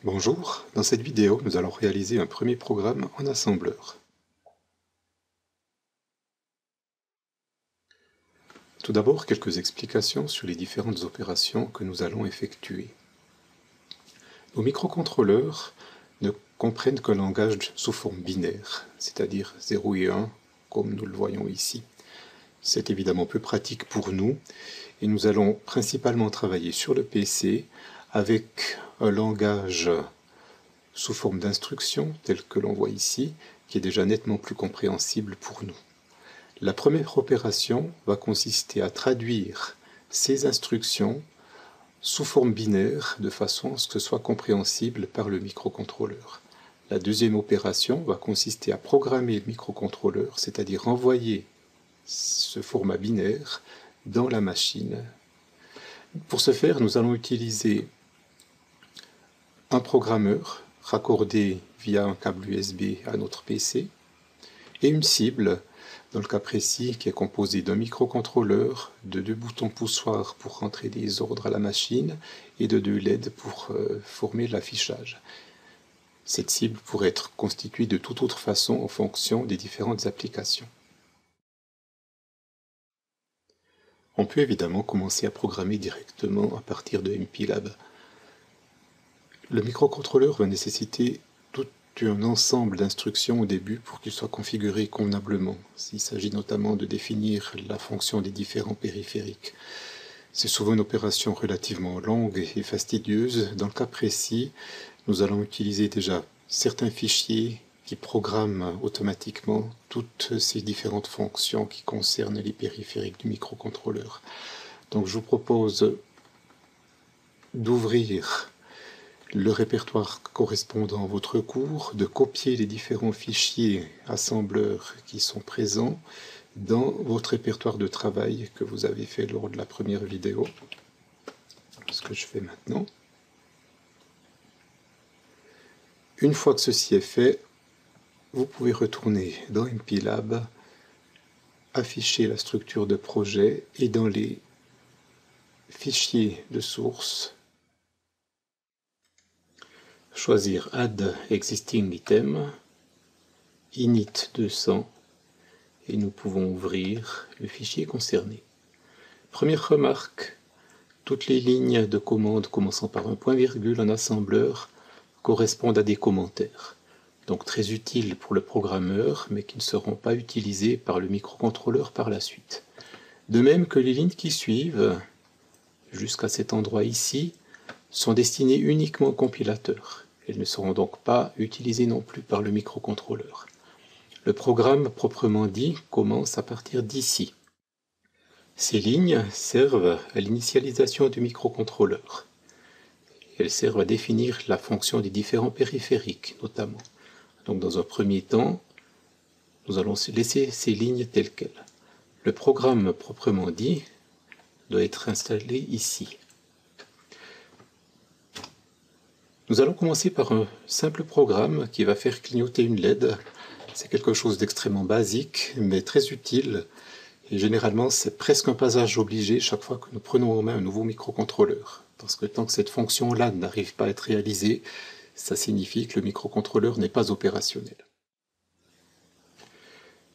Bonjour, dans cette vidéo, nous allons réaliser un premier programme en assembleur. Tout d'abord, quelques explications sur les différentes opérations que nous allons effectuer. Nos microcontrôleurs ne comprennent qu'un langage sous forme binaire, c'est-à-dire 0 et 1, comme nous le voyons ici. C'est évidemment peu pratique pour nous, et nous allons principalement travailler sur le PC avec un langage sous forme d'instructions, tel que l'on voit ici, qui est déjà nettement plus compréhensible pour nous. La première opération va consister à traduire ces instructions sous forme binaire, de façon à ce que ce soit compréhensible par le microcontrôleur. La deuxième opération va consister à programmer le microcontrôleur, c'est-à-dire envoyer ce format binaire dans la machine. Pour ce faire, nous allons utiliser un programmeur raccordé via un câble USB à notre PC et une cible, dans le cas précis, qui est composée d'un microcontrôleur, de 2 boutons poussoirs pour rentrer des ordres à la machine et de 2 LED pour former l'affichage. Cette cible pourrait être constituée de toute autre façon en fonction des différentes applications. On peut évidemment commencer à programmer directement à partir de MPLAB. Le microcontrôleur va nécessiter tout un ensemble d'instructions au début pour qu'il soit configuré convenablement. Il s'agit notamment de définir la fonction des différents périphériques. C'est souvent une opération relativement longue et fastidieuse. Dans le cas précis, nous allons utiliser déjà certains fichiers qui programment automatiquement toutes ces différentes fonctions qui concernent les périphériques du microcontrôleur. Donc je vous propose d'ouvrir le répertoire correspondant à votre cours, de copier les différents fichiers assembleurs qui sont présents dans votre répertoire de travail que vous avez fait lors de la première vidéo. Ce que je fais maintenant. Une fois que ceci est fait, vous pouvez retourner dans MPLAB, afficher la structure de projet et dans les fichiers de source, choisir Add Existing Item, Init 200, et nous pouvons ouvrir le fichier concerné. Première remarque, toutes les lignes de commande commençant par un point-virgule en assembleur correspondent à des commentaires, donc très utiles pour le programmeur, mais qui ne seront pas utilisés par le microcontrôleur par la suite. De même que les lignes qui suivent, jusqu'à cet endroit ici, sont destinées uniquement au compilateur. Elles ne seront donc pas utilisées non plus par le microcontrôleur. Le programme proprement dit commence à partir d'ici. Ces lignes servent à l'initialisation du microcontrôleur. Elles servent à définir la fonction des différents périphériques, notamment. Donc dans un premier temps, nous allons laisser ces lignes telles quelles. Le programme proprement dit doit être installé ici. Nous allons commencer par un simple programme qui va faire clignoter une LED. C'est quelque chose d'extrêmement basique, mais très utile. Et généralement, c'est presque un passage obligé chaque fois que nous prenons en main un nouveau microcontrôleur. Parce que tant que cette fonction-là n'arrive pas à être réalisée, ça signifie que le microcontrôleur n'est pas opérationnel.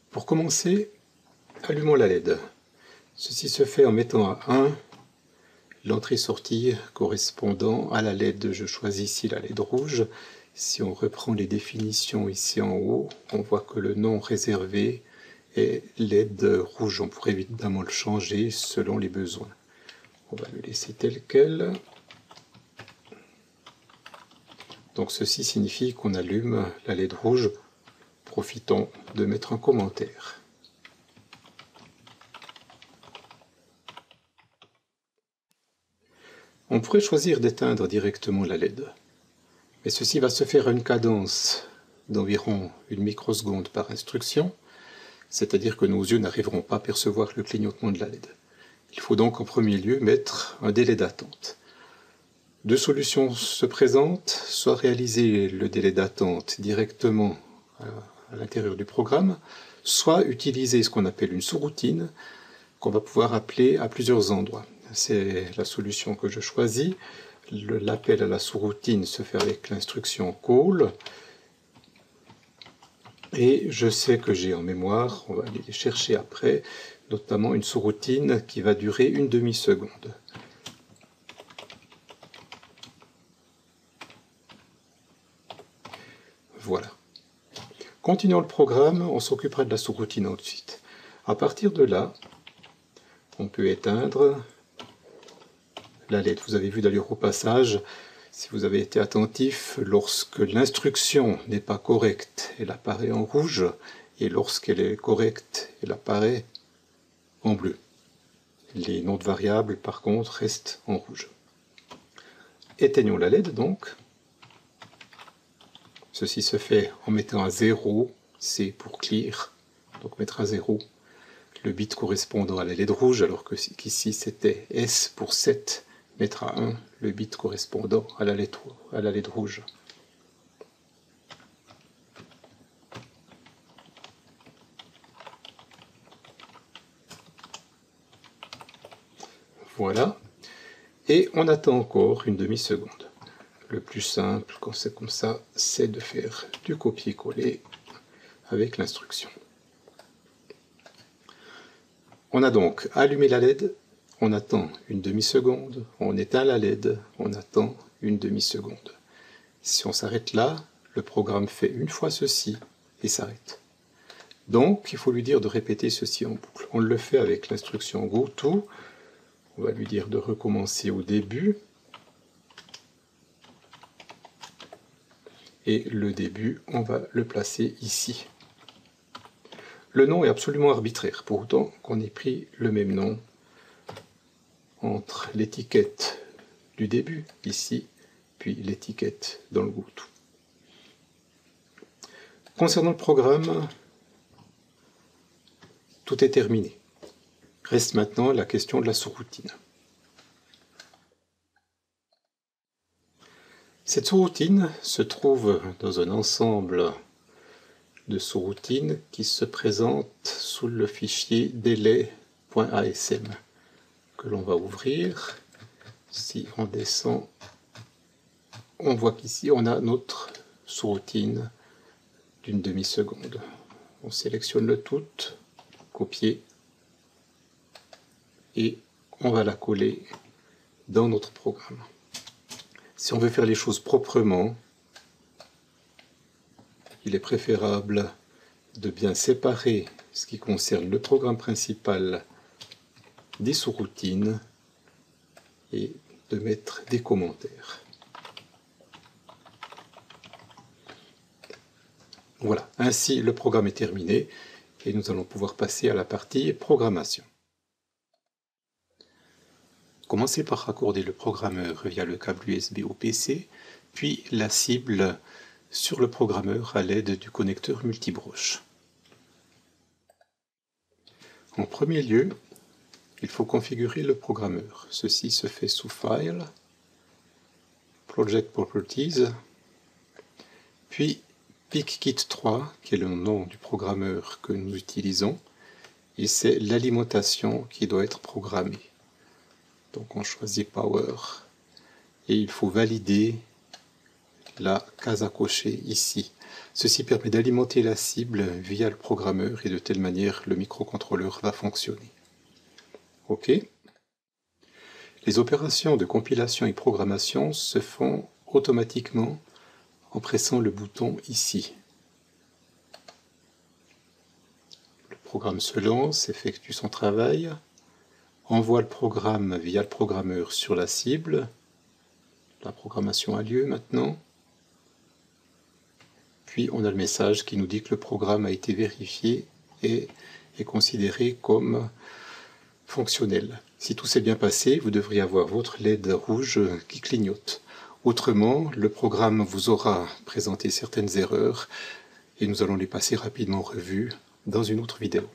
Pour commencer, allumons la LED. Ceci se fait en mettant à 1 l'entrée-sortie correspondant à la LED. Je choisis ici la LED rouge. Si on reprend les définitions ici en haut, on voit que le nom réservé est LED rouge. On pourrait évidemment le changer selon les besoins. On va le laisser tel quel. Donc ceci signifie qu'on allume la LED rouge. Profitons de mettre un commentaire. On pourrait choisir d'éteindre directement la LED, mais ceci va se faire à une cadence d'environ 1 microseconde par instruction, c'est-à-dire que nos yeux n'arriveront pas à percevoir le clignotement de la LED. Il faut donc en premier lieu mettre un délai d'attente. Deux solutions se présentent, soit réaliser le délai d'attente directement à l'intérieur du programme, soit utiliser ce qu'on appelle une sous-routine, qu'on va pouvoir appeler à plusieurs endroits. C'est la solution que je choisis. l'appel à la sous-routine se fait avec l'instruction call. Et je sais que j'ai en mémoire, on va aller les chercher après, notamment une sous-routine qui va durer une demi-seconde. Voilà. Continuons le programme, on s'occupera de la sous-routine ensuite. À partir de là, on peut éteindre la LED. Vous avez vu d'ailleurs au passage, si vous avez été attentif, lorsque l'instruction n'est pas correcte, elle apparaît en rouge, et lorsqu'elle est correcte, elle apparaît en bleu. Les noms de variables, par contre, restent en rouge. Éteignons la LED donc. Ceci se fait en mettant à 0, C pour clear, donc mettre à 0 le bit correspondant à la LED rouge, alors qu'ici c'était S pour 7, mettre à 1 le bit correspondant à la LED rouge. Voilà, et on attend encore une demi-seconde. Le plus simple, quand c'est comme ça, c'est de faire du copier-coller avec l'instruction. On a donc allumé la LED, on attend une demi-seconde, on éteint la LED, on attend une demi-seconde. Si on s'arrête là, le programme fait une fois ceci et s'arrête. Donc, il faut lui dire de répéter ceci en boucle. On le fait avec l'instruction goTo. On va lui dire de recommencer au début. Et le début, on va le placer ici. Le nom est absolument arbitraire, pour autant qu'on ait pris le même nom entre l'étiquette du début, ici, puis l'étiquette dans le goTo. Concernant le programme, tout est terminé. Reste maintenant la question de la sous-routine. Cette sous-routine se trouve dans un ensemble de sous-routines qui se présente sous le fichier delay.asm que l'on va ouvrir. Si on descend, on voit qu'ici on a notre sous-routine d'une demi-seconde. On sélectionne le tout, copier, et on va la coller dans notre programme. Si on veut faire les choses proprement, il est préférable de bien séparer ce qui concerne le programme principal des sous-routines et de mettre des commentaires. Voilà, ainsi le programme est terminé et nous allons pouvoir passer à la partie programmation. Commencez par raccorder le programmeur via le câble USB au PC, puis la cible sur le programmeur à l'aide du connecteur multibroche. En premier lieu, il faut configurer le programmeur. Ceci se fait sous File, Project Properties, puis PicKit3, qui est le nom du programmeur que nous utilisons, et c'est l'alimentation qui doit être programmée. Donc on choisit Power, et il faut valider la case à cocher ici. Ceci permet d'alimenter la cible via le programmeur, et de telle manière le microcontrôleur va fonctionner. OK. Les opérations de compilation et programmation se font automatiquement en pressant le bouton ici. Le programme se lance, effectue son travail, envoie le programme via le programmeur sur la cible. La programmation a lieu maintenant. Puis on a le message qui nous dit que le programme a été vérifié et est considéré comme fonctionnel. Si tout s'est bien passé, vous devriez avoir votre LED rouge qui clignote. Autrement, le programme vous aura présenté certaines erreurs et nous allons les passer rapidement en revue dans une autre vidéo.